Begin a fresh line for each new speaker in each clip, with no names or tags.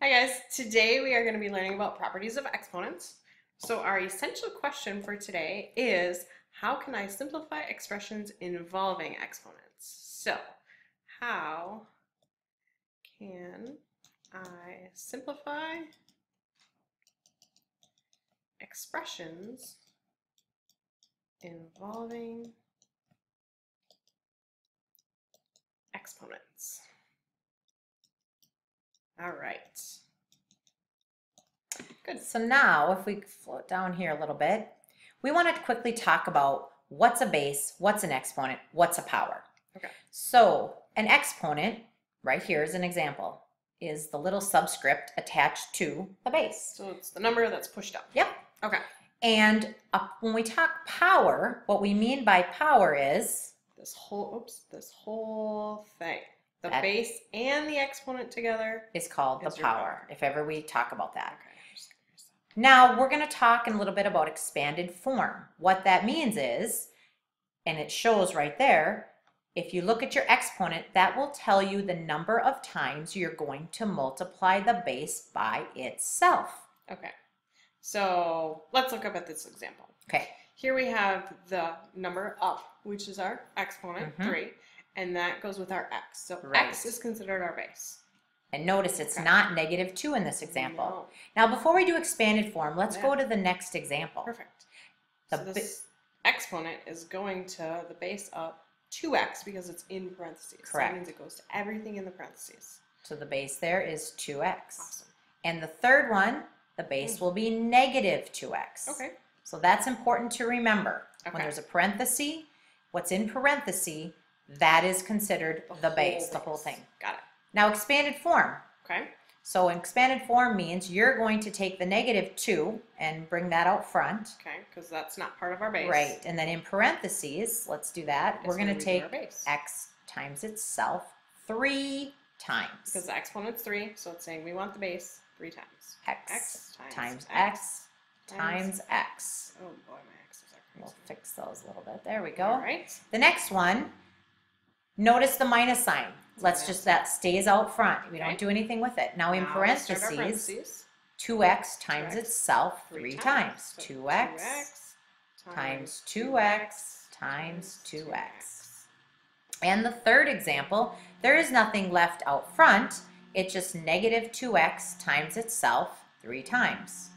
Hi guys, today we are going to be learning about properties of exponents. So our essential question for today is, how can I simplify expressions involving exponents? So, how can I simplify expressions involving exponents? All right. Good.
So now, if we float down here a little bit, we want to quickly talk about what's a base, what's an exponent, what's a power.
Okay.
So an exponent, right here is an example, is the little subscript attached to the base.
So it's the number that's pushed up.
Yep.
Okay.
And when we talk power, what we mean by power is
this whole thing. The
That-
base and the exponent together.
is called the
Is your
power,
power.
if ever we talk about that.
Okay. I'm just gonna use
Now we're going to talk in a little bit about expanded form. What that means is, and it shows right there, if you look at your exponent, that will tell you the number of times you're going to multiply the base by itself.
that. Okay. So let's look up at this example.
Okay.
Here we have the number up, which is our exponent, 3, and that goes with our x. So
Right.
x is considered our base.
And notice it's
Okay.
not negative 2 in this example.
No.
Now before we do expanded form, let's
Yeah.
go to the next example.
Perfect.
The
So this exponent is going to the base up 2x because it's in parentheses. So
Correct.
that means it goes to everything in the parentheses.
So the base there is 2x.
Awesome.
And the third one, the base will be negative 2x.
Okay.
So that's important to remember. When
Okay.
there's a parenthesis, what's in parenthesis, that is considered the base, the whole thing.
Got it.
Now expanded form.
Okay.
So expanded form means you're going to take the negative 2 and bring that out front.
Okay, because that's not part of our base.
Right. And then in parentheses, let's do that.
Is
We're going
when
to
we do our
take
base.
x times itself 3 times.
Because the exponent's 3, so it's saying we want the base 3 times.
X times
x
times x.
Oh boy, my x's are
We'll
crazy.
fix those a little bit. There we go.
All right.
The next one, notice the minus sign. Let's just, that stays out front. We
Okay.
don't do anything with it. Now in
Now let's start our
parentheses, 2x times
2x
itself 3 times.
So
2x times 2x times 2x. And the third example, there is nothing left out front. It's just negative 2x times itself 3 times.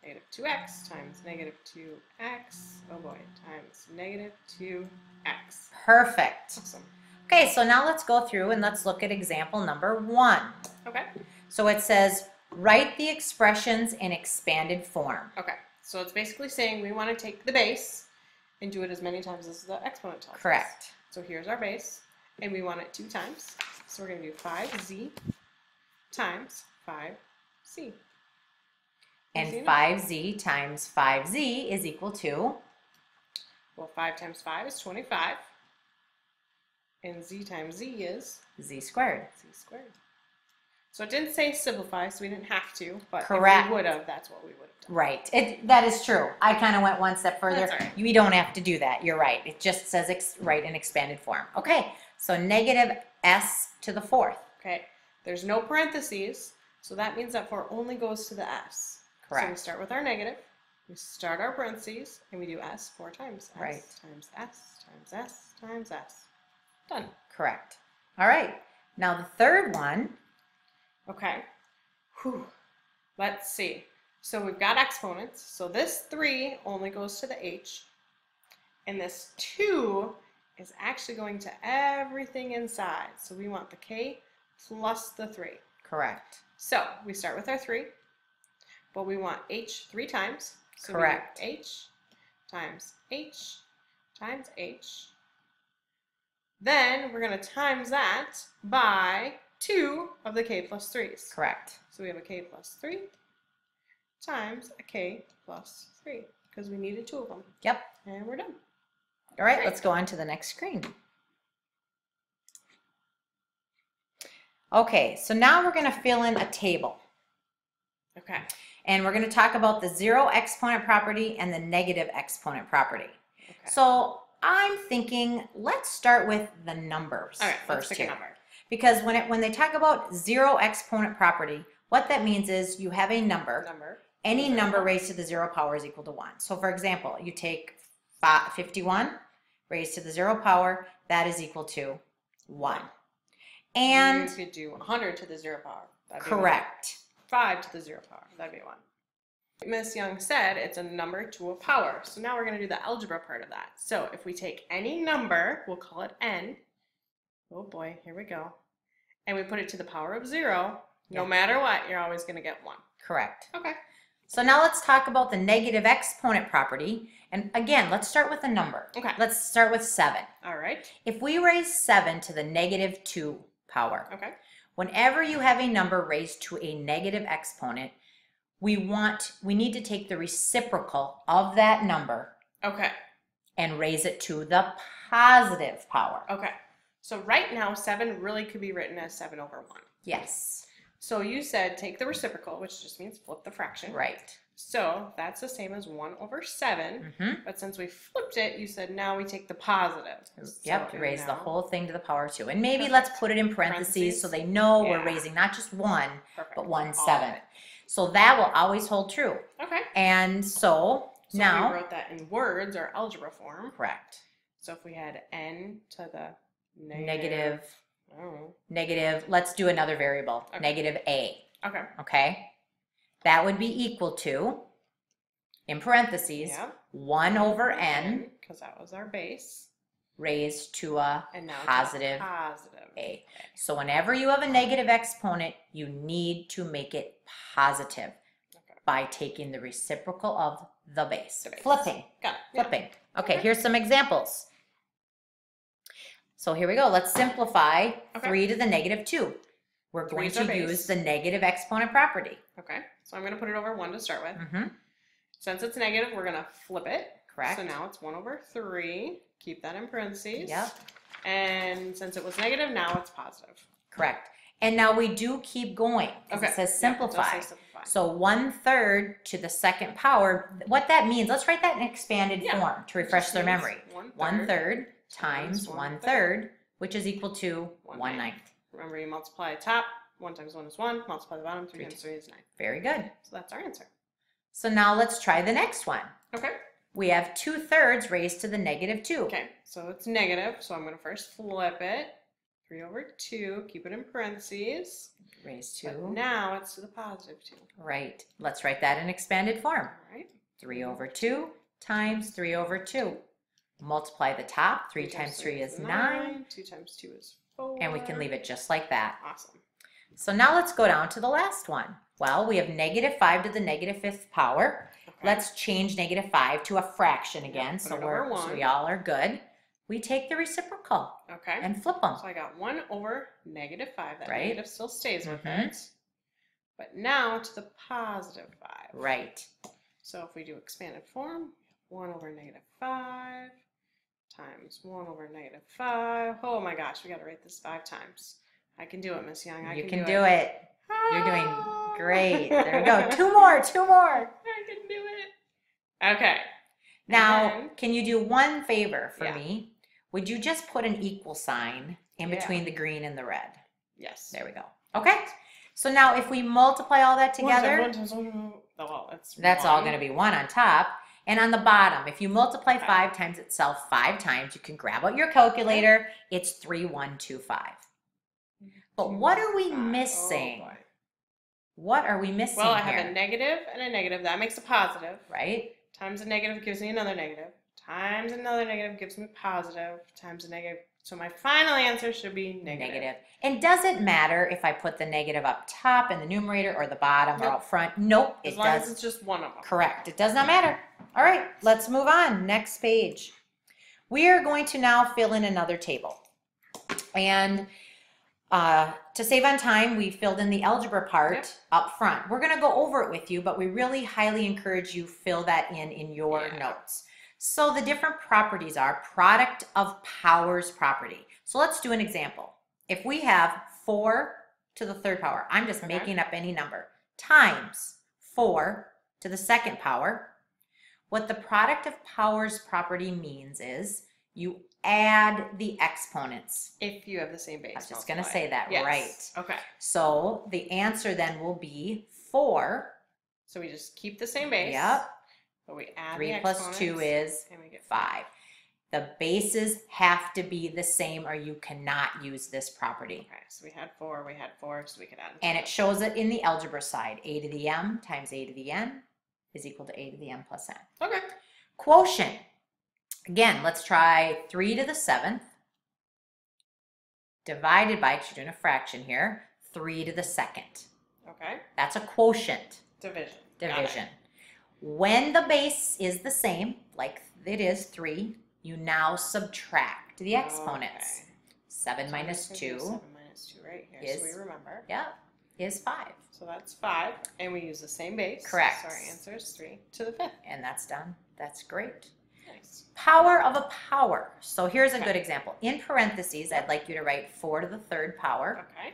Negative 2x times negative 2x, oh boy, times negative 2x.
Perfect.
Awesome.
Okay, so now let's go through and let's look at example number 1.
Okay.
So it says, write the expressions in expanded form.
Okay. So it's basically saying we want to take the base and do it as many times as the exponent tells us.
Correct.
So here's our base, and we want it 2 times. So we're going to do 5z times 5c.
And
Easy enough.
5z times 5z is equal to,
Well, 5 times 5 is 25. And z times z is
z squared.
z squared. So it didn't say simplify, so we didn't have to, but
Correct.
if we would have, that's what we would have done.
Right. That is true. I kind of went one step further.
That's all right.
We don't have to do that. You're right. It just says write in expanded form. Okay, so negative s to the 4th.
Okay, there's no parentheses, so that means that 4 only goes to the s. So we
Correct.
start with our negative, we start our parentheses, and we do s 4 times. S
Right.
times s times s times s. Done.
Correct. All right. Now the third one,
Okay. Whew. Let's see. So we've got exponents. So this 3 only goes to the h. And this 2 is actually going to everything inside. So we want the k plus the 3.
correct.
So we start with our 3. But we want h 3 times. So
Correct.
we do h times h times h. Then we're going to times that by 2 of the k plus 3's.
Correct.
So we have a k plus 3 times a k plus 3 because we needed 2 of them.
Yep.
And we're done.
All right,
Great.
let's go on to the next screen. Okay, so now we're going to fill in a table.
Okay.
And we're going to talk about the 0 exponent property and the negative exponent property.
Okay.
So I'm thinking, let's start with the numbers
All right, let's
first
pick a
here.
number.
Because when they talk about 0 exponent property, What that means is you have a number. Any
Zero
number
power.
raised to the 0 power is equal to 1. So for example, you take 51 raised to the 0 power, that is equal to 1. And
you could do 100 to the 0 power. That'd be
correct.
5 to the 0 power. That'd be 1. Miss Young said it's a number to a power. So now we're going to do the algebra part of that. So if we take any number, we'll call it n. Oh boy, here we go. And we put it to the power of 0. No
Yeah.
matter what, you're always going to get 1.
Correct.
Okay.
So now let's talk about the negative exponent property. And again, let's start with a number.
Okay.
Let's start with 7.
All right.
If we raise 7 to the negative 2 power,
Okay.
whenever you have a number raised to a negative exponent, we need to take the reciprocal of that number
Okay.
and raise it to the positive power.
Okay. So right now, 7 really could be written as 7 over 1.
Yes.
So you said take the reciprocal, which just means flip the fraction.
Right.
So that's the same as 1 over 7.
Mm-hmm.
But since we flipped it, you said now we take the positive.
Yep,
So
raise the
now-
whole thing to the power 2. And maybe
Perfect.
let's put it in parentheses so they know we're
Yeah.
raising not just 1,
Perfect.
but 1
All of
7.
it.
So that will always hold true.
Okay.
And so
So
now,
if we wrote that in words or algebra form.
correct.
So if we had n to the
Negative,
I don't know.
negative, let's do another variable,
Okay.
negative a,
Okay.
okay? That would be equal to, in parentheses,
Yeah.
1 over n
Because that was our base.
raised to a
And now
positive
positive.
a. So whenever you have a negative exponent, you need to make it positive
Okay.
by taking the reciprocal of the base.
The base.
Flipping,
Got it. Yeah.
flipping. Okay,
Okay.
here's some examples. So here we go. Let's simplify
Okay.
3 to the negative 2. We're
Three
going
is our
to
base.
use the negative exponent property.
Okay. So I'm going to put it over 1 to start with.
Mm-hmm.
Since it's negative, we're going to flip it.
Correct.
So now it's 1 over 3. Keep that in parentheses.
Yep.
And since it was negative, now it's positive.
Correct. And now we do keep going because
Okay.
it says
Yeah, it does
simplify.
say simplify.
So 1/3 to the second power. What that means, let's write that in expanded
Yeah.
form to refresh
Just
their
means
memory.
1/3.
1/3 times 1/3, which is equal to 1/9.
Remember, you multiply top. 1 times 1 is 1. Multiply the bottom. 3 times 3 is 9.
Very good.
So that's our answer.
So now let's try the next one.
Okay.
We have 2/3 raised to the negative 2.
Okay. So it's negative. So I'm going to first flip it. 3 over 2. Keep it in parentheses.
Raised
But
to,
now it's to the positive 2.
right. Let's write that in expanded form.
All right.
3 over 2 times 3 over 2. Multiply the top. 3 times 3 is 9.
2 times 2 is 4.
And we can leave it just like that.
Awesome.
So now let's go down to the last one. Well, we have negative 5 to the negative 5th power.
Okay.
Let's change negative 5 to a fraction again,
put
so
it over
so
1.
we all are good. We take the reciprocal
Okay.
and flip them.
So I got 1 over negative 5. That
Right.
negative still stays with
Mhm.
it. But now to the positive 5.
Right.
So if we do expanded form, 1 over negative 5 times 1 over negative 5. Oh my gosh, we got to write this 5 times. I can do it, Miss Young.
You can do it. You're doing
Ah.
great. There we go. 2 more, 2 more.
I can do it. Okay.
Now,
And
can you do one favor for
Yeah.
me? Would you just put an equal sign in
Yeah.
between the green and the red?
yes.
There we go. Okay. So now if we multiply all that together,
Well, it's
that's all
1.
going to be 1 on top. And on the bottom, if you multiply
Okay.
5 times itself 5 times, you can grab out your calculator. It's 3125. But what are we
5.
missing?
Oh, boy.
What are we missing
Well, I
here?
have a negative and a negative. That makes a positive.
Right?
Times a negative gives me another negative. Times another negative gives me positive. Times a negative. So my final answer should be negative.
Negative. And does it matter if I put the negative up top in the numerator or the bottom or
Nope.
up front? Nope,
As
it
long as
does.
it's just one of them.
Correct. It does not matter. All right, let's move on. Next page. We are going to now fill in another table. And to save on time, we filled in the algebra part
Yep.
up front. We're going to go over it with you, but we really highly encourage you fill that in your
Yeah.
notes. So the different properties are product of powers property. So let's do an example. If we have 4 to the third power, I'm just
Okay.
making up any number, times 4 to the second power, what the product of powers property means is you add the exponents.
If you have the same base.
I was just going to
multiply.
say that,
Yes.
right.
Okay.
So the answer then will be 4.
So we just keep the same base.
Yep.
But we add
3
the
plus
exponents.
2 is
and we get
5. The bases have to be the same or you cannot use this property.
Okay, so we had 4, so we could add.
And it shows it in the algebra side. A to the m times a to the n is equal to a to the m plus n.
Okay.
Quotient. Again, let's try 3 to the 7th divided by, because you're doing a fraction here, 3 to the 2nd.
Okay.
That's a quotient.
Division. Got
Division.
it.
When the base is the same, like it is 3, you now subtract the exponents.
Okay.
7 minus
So we're gonna do
2,
7 minus 2 right here,
is-
so we remember.
yeah, is 5.
So that's 5, and we use the same base.
Correct.
So our answer is 3 to the 5th.
And that's done. That's great.
Nice.
Power of a power. So here's a
Okay.
good example. In parentheses, I'd like you to write 4 to the 3rd power.
Okay.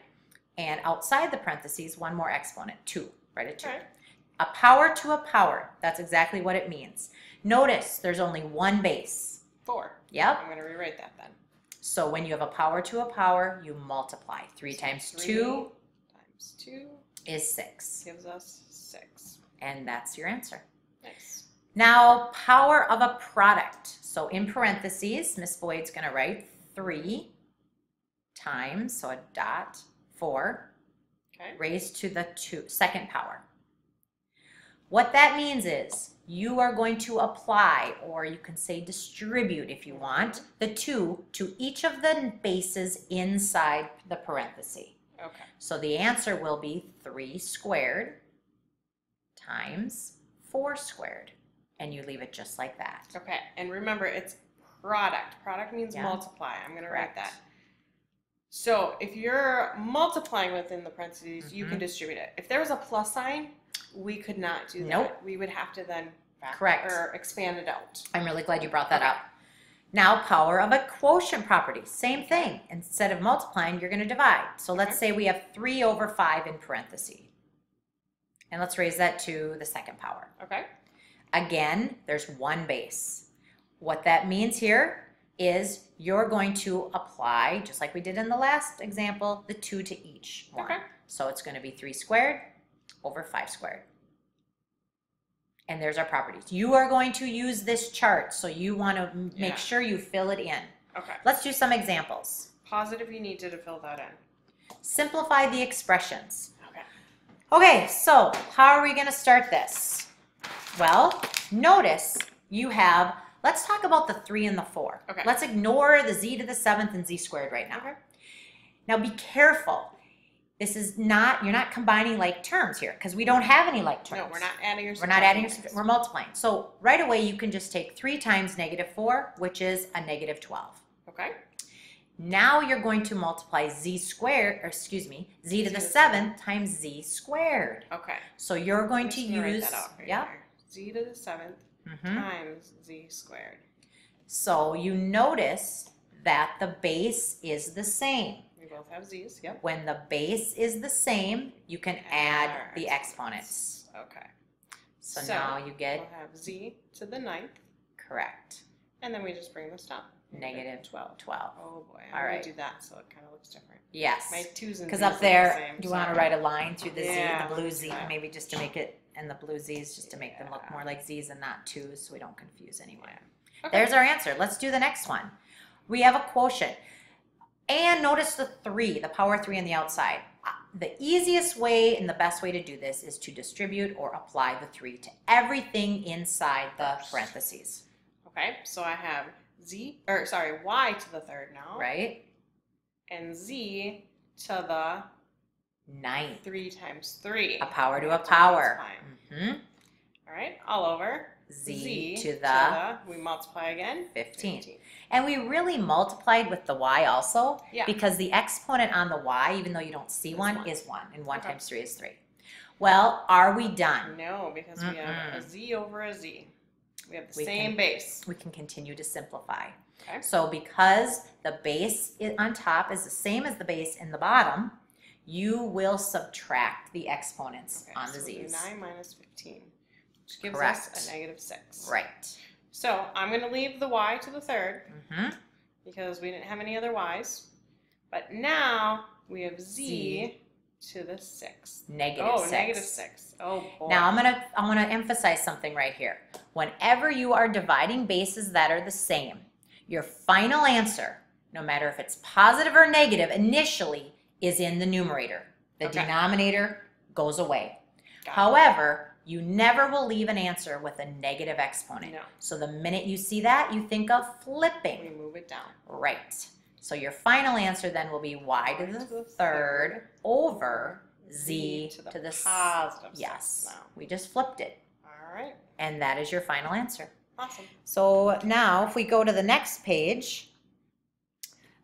And outside the parentheses, one more exponent, 2. Write a 2.
Okay.
A power to a power. That's exactly what it means. Notice there's only one base.
4.
Yep.
I'm going to rewrite that then.
So when you have a power to a power, you multiply. 3
So
times
3
2
times 2
is 6.
gives us 6.
And that's your answer.
Nice.
Now, power of a product. So in parentheses, Miss Boyd's going to write 3 times, so a dot, 4,
Okay.
raised to the 2nd power. What that means is you are going to apply, or you can say distribute if you want, the 2 to each of the bases inside the parenthesis.
Okay.
So the answer will be 3 squared times 4 squared. And you leave it just like that.
Okay. And remember, it's product. Product means
Yeah.
multiply. I'm going to write
Correct.
that. So if you're multiplying within the parentheses, you
Mhm.
can distribute it. If there was a plus sign, we could not do that.
Nope.
We would have to then
Correct.
or expand it out.
I'm really glad you brought that
Okay.
up. Now, power of a quotient property. Same thing. Instead of multiplying, you're going to divide. So let's
Okay.
say we have 3 over 5 in parentheses. And let's raise that to the 2nd power.
Okay.
Again, there's one base. What that means here is you're going to apply, just like we did in the last example, the 2 to each one.
Okay.
So it's going to be 3 squared over 5 squared. And there's our properties. You are going to use this chart, so you want to make
Yeah.
sure you fill it in.
Okay.
Let's do some examples.
Pause it if you need to fill that in.
Simplify the expressions.
Okay.
Okay, so how are we going to start this? Well, notice you have, let's talk about the 3 and the 4.
Okay.
Let's ignore the z to the 7th and z squared right now.
Okay.
Now be careful. This is not, you're not combining like terms here because we don't have any like terms.
No, we're not adding or
We're not adding,
subtracting.
we're multiplying. So right away you can just take 3 times -4, which is a -12.
Okay.
Now you're going to multiply z squared, or excuse me, z to the
Z to the
7th times z squared.
Okay.
So you're going
I'm
to
just gonna write
use,
that out right
yep.
here. Z to the 7th
Mhm.
times z squared.
So you notice that the base is the same.
We both have z's. Yep.
When the base is the same, you can add
our
the exponents.
Okay.
So
So,
now you get,
We'll have z to the 9th,
correct,
and then we just bring this down.
negative
12.
12.
Oh boy. I'm
All
gonna
right.
do that so it kind of looks different.
Yes.
My 2's and
Because
z's
up
look
there,
the same,
do you
so-
want to write a line through the
Yeah,
Z, the blue
let's do
Z,
that.
maybe just to make it, and the blue Z's just to make them look
Yeah.
more like Z's and not 2's so we don't confuse anyone.
Yeah. Okay.
There's our answer. Let's do the next one. We have a quotient. And notice the 3, the power 3 on the outside. The easiest way and the best way to do this is to distribute or apply the 3 to everything inside the
First.
parentheses,
Okay. So I have y to the 3rd now.
right?
And z to the
9th.
3 times 3.
A power to a
That's
power.
multiplying.
Mhm.
All right. All over.
Z to the
we multiply again.
15. And we really multiplied with the y also
Yeah.
because the exponent on the y, even though you don't see
Is
one,
one.
is 1. And 1
Okay.
times 3 is 3. Well, are we done?
No, because we have a z over a z. We have the
We
same
can-
base.
We can continue to simplify.
Okay.
So because the base on top is the same as the base in the bottom, you will subtract the exponents
Okay,
on
so
the
we'll do
z's.
9 minus 15, which gives
Correct.
us a -6.
Right.
So I'm going to leave the y to the 3rd,
Mhm.
because we didn't have any other y's. But now we have z,
Z.
to the 6th.
Negative
Oh,
6.
negative 6. Oh, boy.
Now I want to emphasize something right here. Whenever you are dividing bases that are the same, your final answer, no matter if it's positive or negative, initially is in the numerator. The
Okay.
denominator goes away.
Got it.
However, you never will leave an answer with a negative exponent.
No.
So the minute you see that, you think of
We
flipping.
move it down.
Right. So your final answer then will be y to the third over z to the
positive 6
yes.
now.
We just flipped it.
All right.
And that is your final answer.
Awesome.
So now if we go to the next page,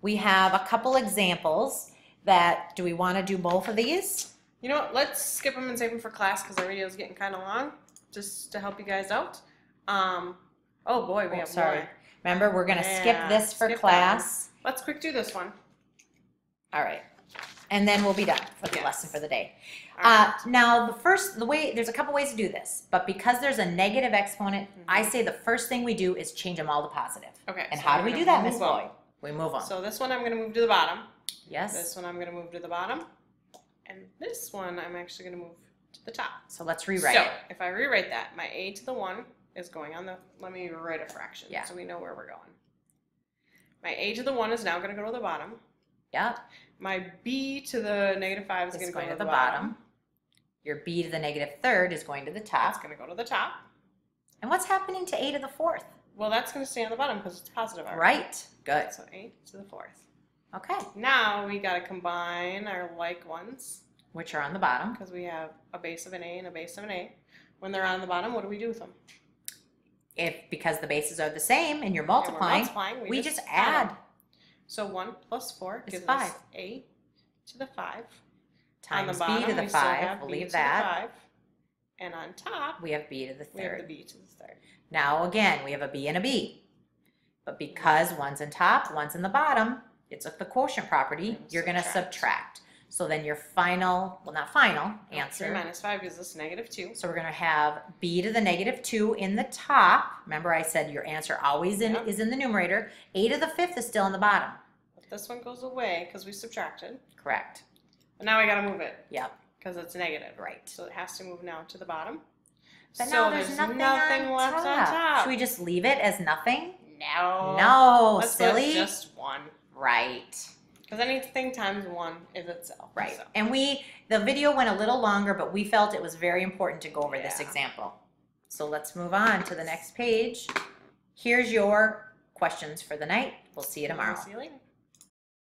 we have a couple examples that, do we want to do both of these?
You know what? Let's skip them and save them for class because our video is getting kind of long, just to help you guys out. Oh boy, we have
sorry.
more.
Remember, we're going to skip
Yeah,
this for
skip that
class.
Let's quick do this one.
All right. And then we'll be done for the
Yes.
lesson for the day.
All right.
Now, there's a couple ways to do this, but because there's a negative exponent, I say the first thing we do is change them all to positive.
Okay.
And
so
how
I'm
do we
gonna
do that,
move
Miss
them.
Boyd? We move them.
So this one I'm going to move to the bottom.
Yes.
This one I'm going to move to the bottom. And this one I'm actually going to move to the top.
So let's rewrite
so
it.
if I rewrite that, my a to the 1 is going on the, let me write a fraction
Yeah.
so we know where we're going. My a to the 1 is now going to go to the bottom.
Yep.
My b to the negative 5 is
It's
going to
going
go
to the bottom. Your b to the negative third is going to the
That's
top.
going to go to the top.
And what's happening to a to the fourth?
Well, that's going to stay on the bottom because it's positive already.
Right. Good.
So a to the 4th.
Okay.
Now we got to combine our like ones
Which are on the bottom.
because we have a base of an a and a base of an a. When they're on the bottom, what do we do with them?
Because the bases are the same and you're
And we're
multiplying,
multiplying,
we just add
them. So 1 plus 4
Is
gives
5.
us a to the 5. On
times
the bottom,
b to the
we still
5.
have
We'll
b
leave
to the
that.
5. And on top,
We have b to the
we have the
third.
b to the 3rd.
Now again, we have a b and a b. But because one's in top, one's in the bottom, it's the quotient property,
And
you're going to
subtract.
subtract. So then your final, well not final,
3
answer.
minus 5 gives us negative 2.
So we're going to have b to the negative 2 in the top. Remember I said your answer always
Yep.
is in the numerator. A to the 5th is still in the bottom.
But this one goes away because we subtracted.
Correct.
But now we got to move it
Yep.
because it's negative.
Right.
So it has to move now to the bottom.
But
so
now there's nothing on
left
top.
on top.
Should we just leave it as nothing?
No.
No,
Let's
silly.
put just 1.
Right.
Because anything times 1 is itself.
Right.
So.
And the video went a little longer, but we felt it was very important to go over this
Yeah.
example. So let's move on to the next page. Here's your questions for the night. We'll see you tomorrow.
See you later.